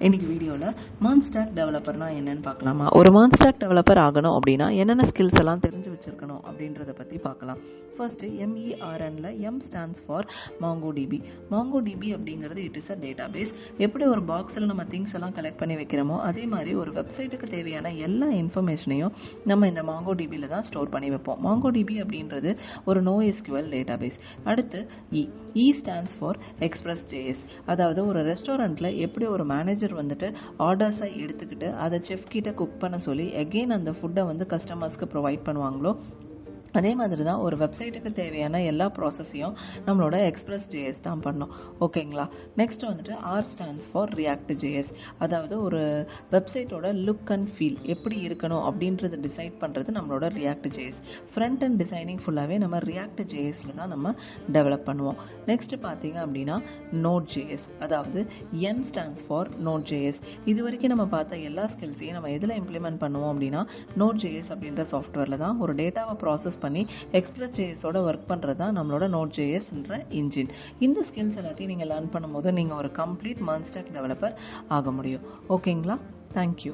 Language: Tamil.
இன்னைக்கு வீடியோவில் MERN ஸ்டாக் டெவலப்பர்னா என்னன்னு பார்க்கலாமா. ஒரு MERN ஸ்டாக் டெவலப்பர் ஆகணும் அப்படின்னா என்னென்ன ஸ்கில்ஸ் எல்லாம் தெரிஞ்சு வச்சிருக்கணும் அப்படின்றத பற்றி பார்க்கலாம். ஃபர்ஸ்ட் MERNல M stands for MongoDB. MongoDB அப்படிங்கிறது இட் இஸ் அ டேட்டாபேஸ். எப்படி ஒரு பாக்ஸில் நம்ம திங்ஸ் எல்லாம் கலெக்ட் பண்ணி வைக்கிறோமோ அதே மாதிரி ஒரு வெப்சைட்டுக்கு தேவையான எல்லா இன்ஃபர்மேஷனையும் நம்ம இந்த MongoDBல தான் ஸ்டோர் பண்ணி வைப்போம். MongoDB அப்படின்றது ஒரு NoSQL டேட்டாபேஸ். அடுத்து E ஸ்டாண்ட்ஸ் ஃபார் Express.js. அதாவது ஒரு ரெஸ்டாரண்ட்டில் எப்படி ஒரு மேனேஜர் வந்துட்டு ஆர்டர்ஸை எடுத்துக்கிட்டு அதை செஃப் கிட்ட குக் பண்ண சொல்லி அகெயின் அந்த ஃபுட்டை வந்து கஸ்டமர்ஸ்க்கு ப்ரொவைட் பண்ணுவாங்களோ அதே மாதிரி தான் ஒரு வெப்சைட்டுக்கு தேவையான எல்லா ப்ராசஸையும் நம்மளோட Express.js தான் பண்ணோம். ஓகேங்களா. நெக்ஸ்ட் வந்துட்டு R ஸ்டாண்ட்ஸ் ஃபார் React.js. அதாவது ஒரு வெப்சைட்டோட லுக் அண்ட் ஃபீல் எப்படி இருக்கணும் அப்படின்றத டிசைட் பண்ணுறது நம்மளோட React.js. ஃப்ரண்ட் அண்ட் டிசைனிங் ஃபுல்லாகவே நம்ம React.jsல தான் நம்ம டெவலப் பண்ணுவோம். நெக்ஸ்ட் பார்த்தீங்க அப்படின்னா Node.js. அதாவது N ஸ்டாண்ட்ஸ் ஃபார் Node.js. இது வரைக்கும் நம்ம பார்த்த எல்லா ஸ்கில்ஸையும் நம்ம எதில் இம்ப்ளிமெண்ட் பண்ணுவோம் அப்படின்னா Node.js அப்படின்ற சாஃப்ட்வேரில் தான் ஒரு டேட்டாவை ப்ராசஸ் பண்ணி Express.jsோட ஒர்க் பண்ணுறது தான் நம்மளோட Node.jsன்ற இன்ஜின். இந்த ஸ்கில்ஸ் எல்லாத்தையும் நீங்கள் லேர்ன் பண்ணும்போது நீங்கள் ஒரு கம்ப்ளீட் MERN ஸ்டாக் டெவலப்பர் ஆக முடியும். ஓகேங்களா. தேங்க்யூ.